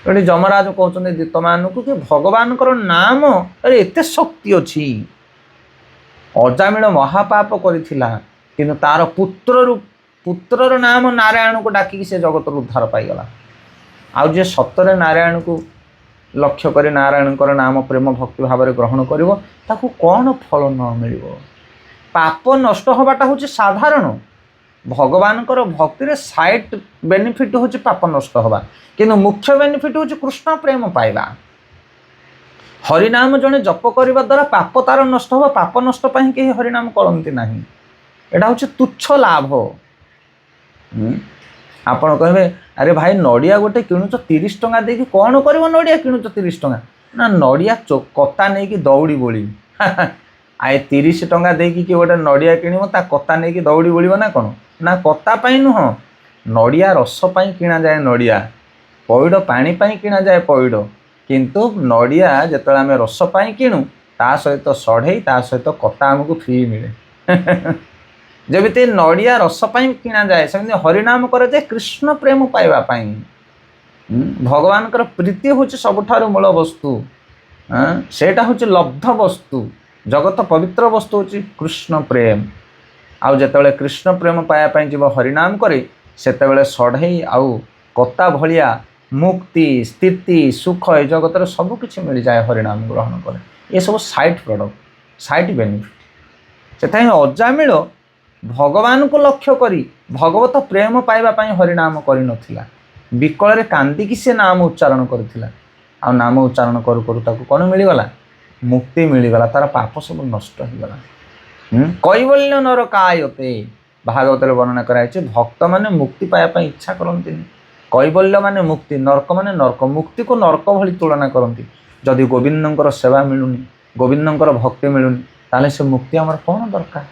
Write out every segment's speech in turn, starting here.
ଏଠି ଯମରାଜ କହୁଛନ୍ତି ଦୂତମାନଙ୍କୁ କି ଭଗବାନଙ୍କର ନାମ ଏତେ ଶକ୍ତି ଅଛି। ଅଜାମିଳ ମହାପାପ କରିଥିଲା କିନ୍ତୁ ତାର ପୁତ୍ରର ନାମ ନାରାୟଣକୁ ଡାକିକି ସେ ଜଗତରୁ ଉଦ୍ଧାର ପାଇଗଲା। ଆଉ ଯିଏ ସତରେ ନାରାୟଣକୁ ଲକ୍ଷ୍ୟ କରି ନାରାୟଣଙ୍କର ନାମ ପ୍ରେମ ଭକ୍ତି ଭାବରେ ଗ୍ରହଣ କରିବ ତାକୁ କ'ଣ ଫଳ ନ ମିଳିବ। ପାପ ନଷ୍ଟ ହେବାଟା ହେଉଛି ସାଧାରଣ। ଭଗବାନଙ୍କର ଭକ୍ତିରେ ସାଇଡ୍ ବେନିଫିଟ୍ ହେଉଛି ପାପ ନଷ୍ଟ ହେବା, କିନ୍ତୁ ମୁଖ୍ୟ ବେନିଫିଟ୍ ହେଉଛି କୃଷ୍ଣ ପ୍ରେମ ପାଇବା। ହରିନାମ ଜଣେ ଜପ କରିବା ଦ୍ୱାରା ପାପ ତାର ନଷ୍ଟ ହେବ। ପାପ ନଷ୍ଟ ପାଇଁ କେହି ହରିନାମ କରନ୍ତି ନାହିଁ। ଏଇଟା ହେଉଛି ତୁଚ୍ଛ ଲାଭ। ଆପଣ କହିବେ ଆରେ ଭାଇ ନଡ଼ିଆ ଗୋଟେ କିଣୁଛ 30 ଟଙ୍କା ଦେଇକି, କ'ଣ କରିବ ନଡ଼ିଆ କିଣୁଛ 30 ଟଙ୍କା? ନା ନଡ଼ିଆ କତା ନେଇକି ଦୌଡ଼ି ବୋଳି। ଆଏ 30 ଟଙ୍କା ଦେଇକି କିଏ ଗୋଟେ ନଡ଼ିଆ କିଣିବ ତା କତା ନେଇକି ଦୌଡ଼ି ବୋଳିବ ନା କ'ଣ? ନା କତା ପାଇଁ ନୁହଁ, ନଡ଼ିଆ ରସ ପାଇଁ କିଣାଯାଏ ନଡ଼ିଆ, ପଇଡ଼ ପାଣି ପାଇଁ କିଣାଯାଏ ପଇଡ଼। କିନ୍ତୁ ନଡ଼ିଆ ଯେତେବେଳେ ଆମେ ରସ ପାଇଁ କିଣୁ ତା ସହିତ ସଢ଼େଇ ତା ସହିତ କତା ଆମକୁ ଫ୍ରି ମିଳେ। ଯେମିତି ନଡ଼ିଆ ରସ ପାଇଁ କିଣାଯାଏ ସେମିତି ହରିନାମ କରାଯାଏ କୃଷ୍ଣ ପ୍ରେମ ପାଇବା ପାଇଁ। ଭଗବାନଙ୍କର ପ୍ରୀତି ହେଉଛି ସବୁଠାରୁ ମୂଳ ବସ୍ତୁ। ସେଇଟା ହେଉଛି ଲବ୍ଧ ବସ୍ତୁ। ଜଗତ ପବିତ୍ର ବସ୍ତୁ ହେଉଛି କୃଷ୍ଣ ପ୍ରେମ। ଆଉ ଯେତେବେଳେ କୃଷ୍ଣ ପ୍ରେମ ପାଇବା ପାଇଁ ଯିବ ହରିନାମ କରି ସେତେବେଳେ ସଢ଼େଇ ଆଉ କତା ଭଳିଆ ମୁକ୍ତି ସ୍ଥିତି ସୁଖ ଏ ଜଗତରେ ସବୁକିଛି ମିଳିଯାଏ ହରିନାମ ଗ୍ରହଣ କରେ। ଏସବୁ ସାଇଡ୍ ପ୍ରଡ଼କ୍ଟ, ସାଇଡ୍ ବେନିଫିଟ୍। ସେଥିପାଇଁ ଅଜାମିଳ ଭଗବାନଙ୍କୁ ଲକ୍ଷ୍ୟ କରି ଭଗବତ ପ୍ରେମ ପାଇବା ପାଇଁ ହରିନାମ କରିନଥିଲା। ବିକଳରେ କାନ୍ଦିକି ସେ ନାମ ଉଚ୍ଚାରଣ କରିଥିଲା। ଆଉ ନାମ ଉଚ୍ଚାରଣ କରୁ କରୁ ତାକୁ କ'ଣ ମିଳିଗଲା? ମୁକ୍ତି ମିଳିଗଲା। ତାର ପାପ ସବୁ ନଷ୍ଟ ହୋଇଗଲା। କୈବଲ୍ୟ ନର କାୟତେ, ଭାଗବତରେ ବର୍ଣ୍ଣନା କରାଯାଇଛି ଭକ୍ତମାନେ ମୁକ୍ତି ପାଇବା ପାଇଁ ଇଚ୍ଛା କରନ୍ତିନି। କୈବଲ୍ୟ ମାନେ ମୁକ୍ତି, ନର୍କ ମାନେ ନର୍କ। ମୁକ୍ତିକୁ ନର୍କ ଭଳି ତୁଳନା କରନ୍ତି। ଯଦି ଗୋବିନ୍ଦଙ୍କର ସେବା ମିଳୁନି, ଗୋବିନ୍ଦଙ୍କର ଭକ୍ତି ମିଳୁନି, ତାହେଲେ ସେ ମୁକ୍ତି ଆମର କ'ଣ ଦରକାର?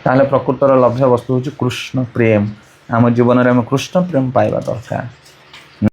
ତାହେଲେ ପ୍ରକୃତର ଲଭ୍ୟ ବସ୍ତୁ ହେଉଛି କୃଷ୍ଣ ପ୍ରେମ। ଆମ ଜୀବନରେ ଆମେ କୃଷ୍ଣ ପ୍ରେମ ପାଇବା ଦରକାର।